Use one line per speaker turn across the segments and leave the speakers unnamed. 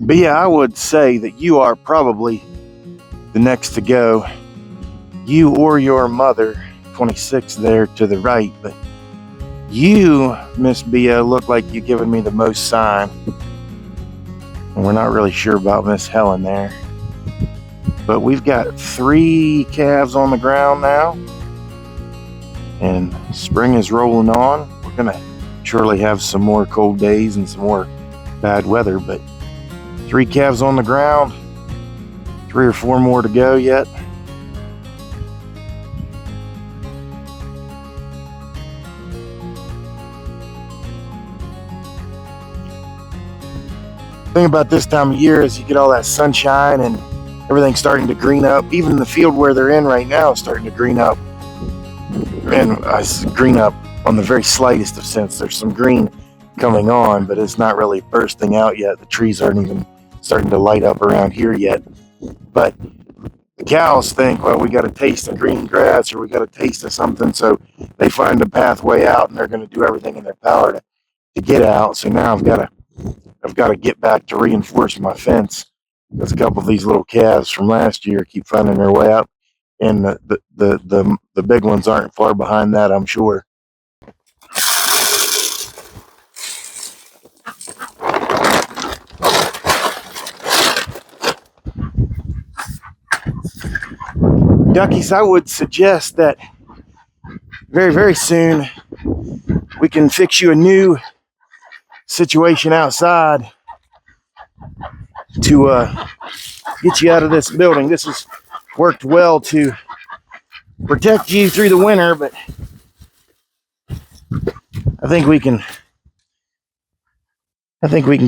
But yeah, I would say that you are probably the next to go. You or your mother, 26 there to the right, but you, Miss Bia, look like you're giving me the most sign. And we're not really sure about Miss Helen there. But we've got 3 calves on the ground now. And spring is rolling on. We're going to surely have some more cold days and some more bad weather, but 3 calves on the ground. 3 or 4 more to go yet. The thing about this time of year is you get all that sunshine and everything's starting to green up. Even the field where they're in right now is starting to green up. And green up on the very slightest of sense. There's some green coming on, but it's not really bursting out yet. The trees aren't even starting to light up around here yet. But the cows think, well, we got a taste of green grass or we got a taste of something, so they find a pathway out and they're going to do everything in their power to get out. So now I've got to get back to reinforce my fence because a couple of these little calves from last year keep finding their way out, and the big ones aren't far behind that, I'm sure. Duckies, I would suggest that very, very soon we can fix you a new situation outside to get you out of this building. This has worked well to protect you through the winter, but I think we can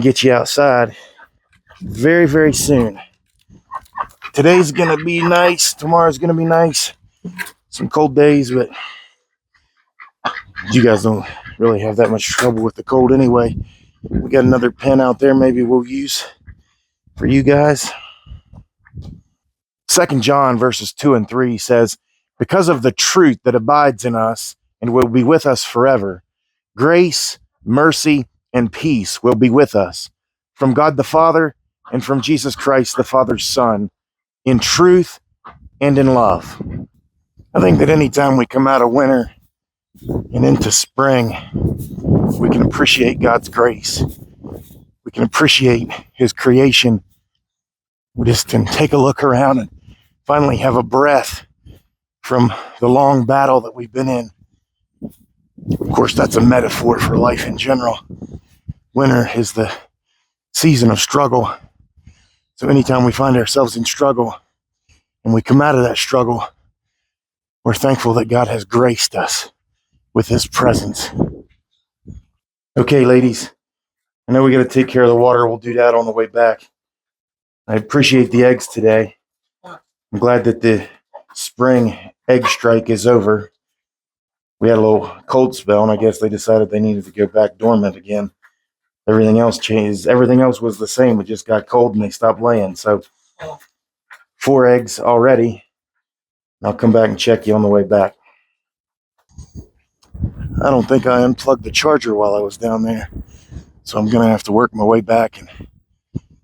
get you outside very, very soon. Today's gonna be nice. Tomorrow's gonna be nice. Some cold days, but you guys don't really have that much trouble with the cold anyway. We got another pen out there maybe we'll use for you guys. 2 John verses 2 and 3 says, because of the truth that abides in us and will be with us forever, grace, mercy, and peace will be with us from God the Father and from Jesus Christ, the Father's Son, in truth and in love. I think that anytime we come out of winter and into spring, we can appreciate God's grace. We can appreciate His creation. We just can take a look around and finally have a breath from the long battle that we've been in. Of course, that's a metaphor for life in general. Winter is the season of struggle. So anytime we find ourselves in struggle and we come out of that struggle, we're thankful that God has graced us with His presence. Okay, ladies, I know we got to take care of the water. We'll do that on the way back. I appreciate the eggs today. I'm glad that the spring egg strike is over. We had a little cold spell, and I guess they decided they needed to go back dormant again. Everything else changed. Everything else was the same. It just got cold, and they stopped laying. So 4 eggs already. I'll come back and check you on the way back. I don't think I unplugged the charger while I was down there, so I'm going to have to work my way back and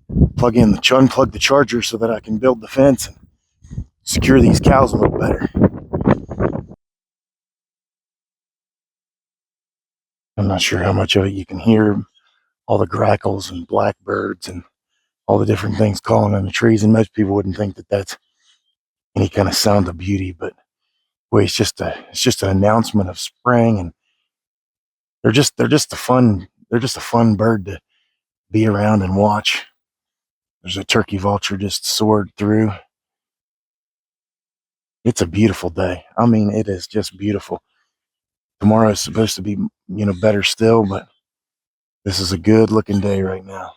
unplug the charger so that I can build the fence and secure these cows a little better. I'm not sure how much of it you can hear, all the grackles and blackbirds and all the different things calling in the trees, and most people wouldn't think that that's any kind of sound of beauty, but boy, it's just an announcement of spring, and they're just a fun bird to be around and watch. There's a turkey vulture just soared through. It's a beautiful day. I mean, it is just beautiful. Tomorrow is supposed to be, better still, but this is a good looking day right now.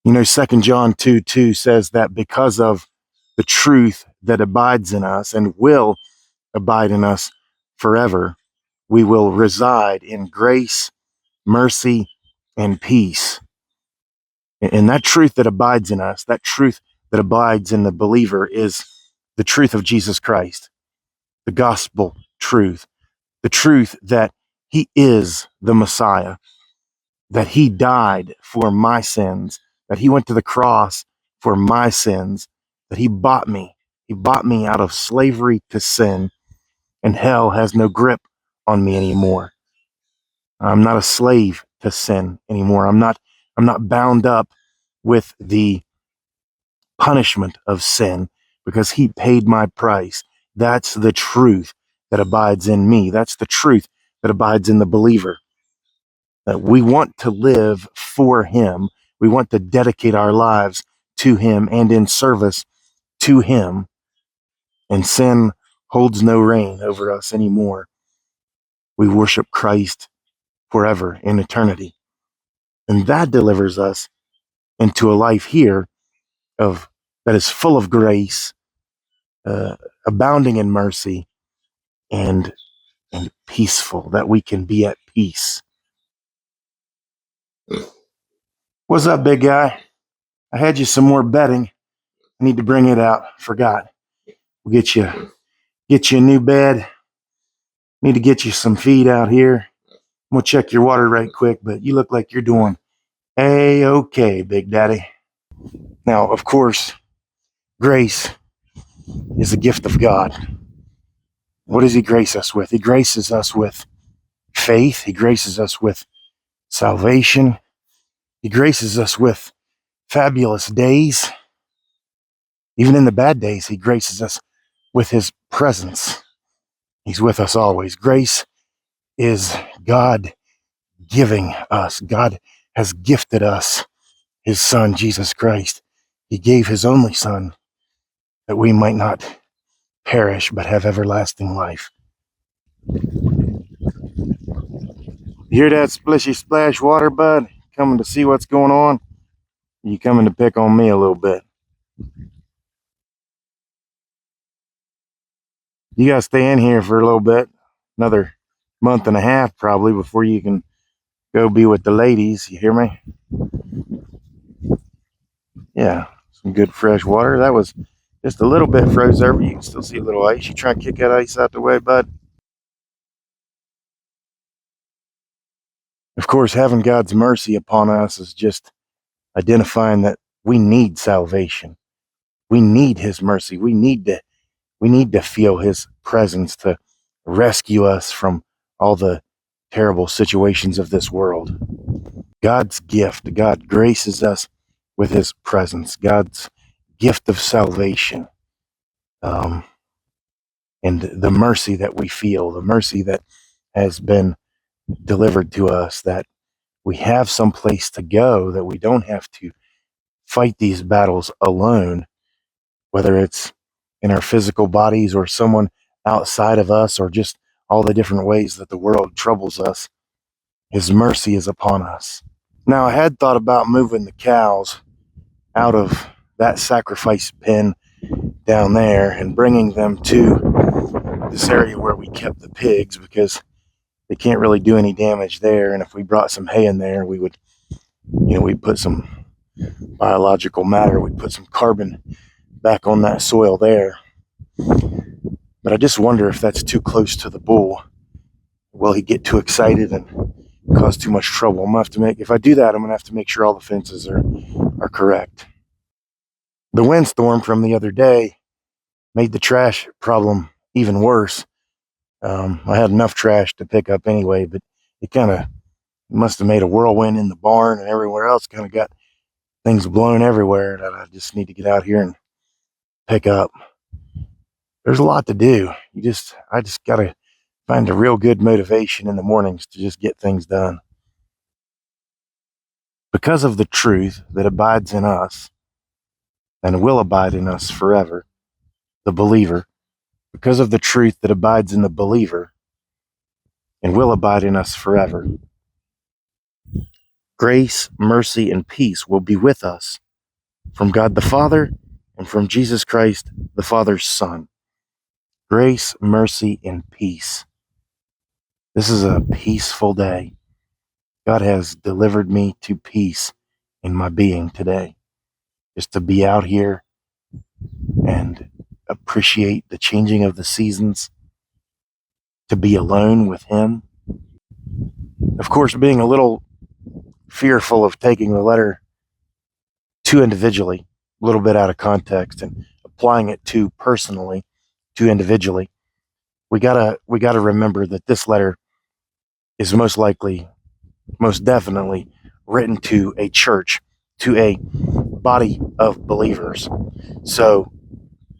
2 John 2:2 says that because of the truth that abides in us and will abide in us forever, we will reside in grace, mercy, and peace. And that truth that abides in us, that truth that abides in the believer, is the truth of Jesus Christ, the gospel truth, the truth that He is the Messiah, that he died for my sins, that he went to the cross for my sins, that he bought me. He bought me out of slavery to sin, and hell has no grip on me anymore. I'm not a slave to sin anymore. I'm not bound up with the punishment of sin because he paid my price. That's the truth that abides in me. That's the truth that abides in the believer. That we want to live for him. We want to dedicate our lives to him and in service to him. And sin holds no reign over us anymore. We worship Christ forever in eternity. And that delivers us into a life here of that is full of grace, abounding in mercy, and peaceful, that we can be at peace. What's up, big guy? I had you some more bedding. I need to bring it out. Forgot. We'll get you a new bed. Need to get you some feed out here. I'm gonna check your water right quick, but you look like you're doing A-okay, Big Daddy. Now, of course, grace is a gift of God. What does he grace us with? He graces us with faith. He graces us with salvation. He graces us with fabulous days. Even in the bad days, he graces us with his presence. He's with us always. Grace is God giving us. God has gifted us his son, Jesus Christ. He gave his only son that we might not perish but have everlasting life. You hear that splishy splash water, bud? Coming to see what's going on? You coming to pick on me a little bit? You gotta stay in here for a little bit, another month and a half probably, before you can go be with the ladies. You hear me? Yeah, some good fresh water. That was just a little bit froze over. You can still see a little ice. You try and kick that ice out the way, bud? Of course, having God's mercy upon us is just identifying that we need salvation. We need his mercy. We need to feel his presence to rescue us from all the terrible situations of this world. God's gift, God graces us with his presence, God's gift of salvation, and the mercy that we feel, the mercy that has been delivered to us, that we have some place to go, that we don't have to fight these battles alone, whether it's in our physical bodies or someone outside of us, or just all the different ways that the world troubles us. His mercy is upon us. Now, I had thought about moving the cows out of that sacrifice pen down there and bringing them to this area where we kept the pigs, because they can't really do any damage there. And if we brought some hay in there, we would, we'd put some biological matter, we'd put some carbon back on that soil there. But I just wonder if that's too close to the bull. Will he get too excited and cause too much trouble? If I do that, I'm gonna have to make sure all the fences are correct. The windstorm from the other day made the trash problem even worse. I had enough trash to pick up anyway, but it kind of must have made a whirlwind in the barn and everywhere else. Kind of got things blown everywhere that I just need to get out here and pick up. There's a lot to do. I just gotta find a real good motivation in the mornings to just get things done. Because of the truth that abides in us and will abide in us forever, the believer, because of the truth that abides in the believer and will abide in us forever, grace, mercy, and peace will be with us from God the Father and from Jesus Christ, the Father's Son. Grace, mercy, and peace. This is a peaceful day. God has delivered me to peace in my being today. Just to be out here and appreciate the changing of the seasons, to be alone with him. Of course, being a little fearful of taking the letter too individually, a little bit out of context, and applying it too personally, too individually. We gotta remember that this letter is most likely, most definitely written to a church, to a body of believers. So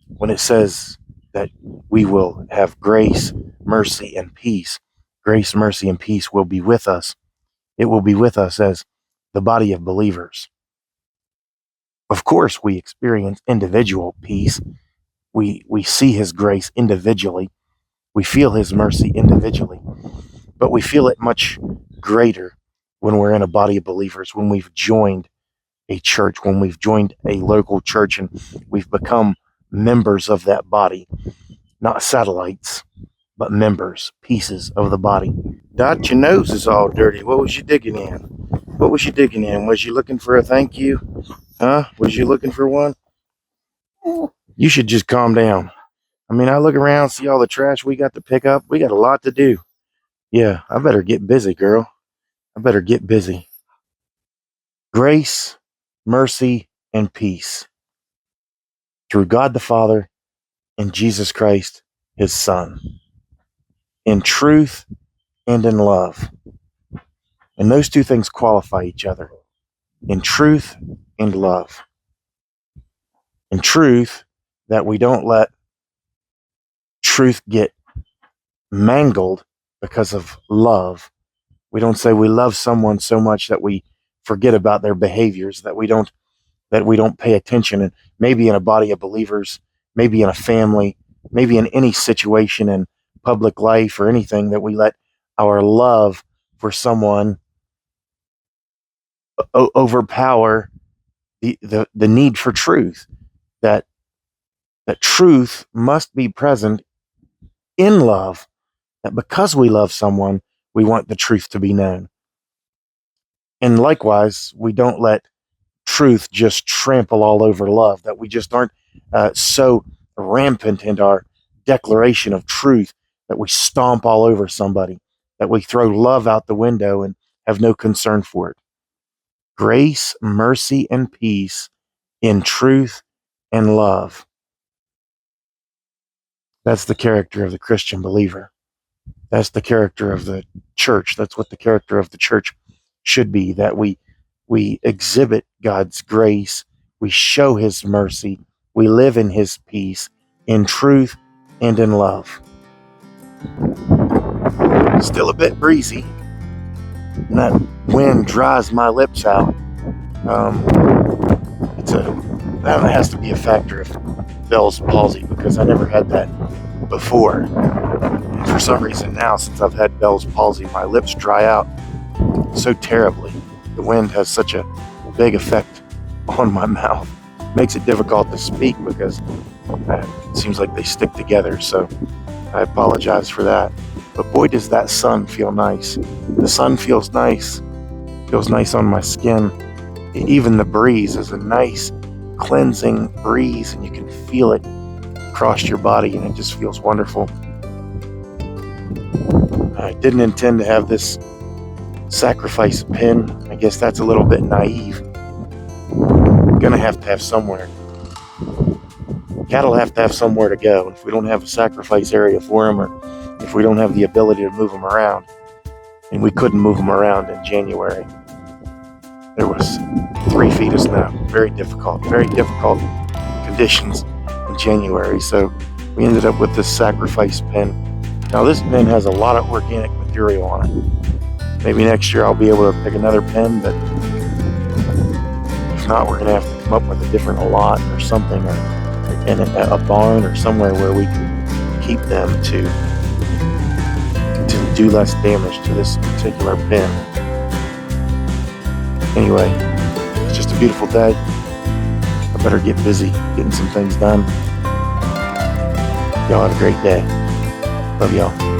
when it says that we will have grace, mercy, and peace, grace, mercy, and peace will be with us. It will be with us as the body of believers. Of course, we experience individual peace. We see his grace individually. We feel his mercy individually. But we feel it much greater when we're in a body of believers, when we've joined a church, when we've joined a local church and we've become members of that body, not satellites, but members, pieces of the body. Dot, your nose is all dirty. What was you digging in? What was you digging in? Was you looking for a thank you? Huh? Was you looking for one? You should just calm down. I mean, I look around, see all the trash we got to pick up. We got a lot to do. Yeah, I better get busy, girl. I better get busy. Grace, mercy, and peace through God the Father and Jesus Christ, his Son, in truth and in love. And those two things qualify each other, in truth and love. In truth, that we don't let truth get mangled because of love. We don't say we love someone so much that we forget about their behaviors, that we don't pay attention. And maybe in a body of believers, maybe in a family, maybe in any situation in public life or anything, that we let our love for someone overpower the need for truth. That truth must be present in love, that because we love someone, we want the truth to be known. And likewise, we don't let truth just trample all over love, that we just aren't so rampant in our declaration of truth that we stomp all over somebody, that we throw love out the window and have no concern for it. Grace, mercy, and peace in truth and love. That's the character of the Christian believer. That's the character of the church. That's what the character of the church should be, that we exhibit God's grace, we show his mercy, we live in his peace, in truth and in love. Still a bit breezy, and that wind dries my lips out. That has to be a factor of Bell's palsy, because I never had that before. And for some reason now, since I've had Bell's palsy, my lips dry out so terribly. The wind has such a big effect on my mouth. It makes it difficult to speak because it seems like they stick together. So I apologize for that. But boy, does that sun feel nice. The sun feels nice on my skin. Even the breeze is a nice cleansing breeze, and you can feel it across your body, and it just feels wonderful. I didn't intend to have this sacrifice pin. I guess that's a little bit naive. We're gonna have to have somewhere. Cattle have to have somewhere to go. If we don't have a sacrifice area for them, or if we don't have the ability to move them around, and we couldn't move them around in January, there was 3 feet of snow. Very difficult conditions in January. So we ended up with this sacrifice pin. Now this pin has a lot of organic material on it. Maybe next year I'll be able to pick another pin, but if not, we're going to have to come up with a different lot or something, or in a barn or somewhere where we can keep them to do less damage to this particular pin. Anyway, it's just a beautiful day. I better get busy getting some things done. Y'all have a great day. Love y'all.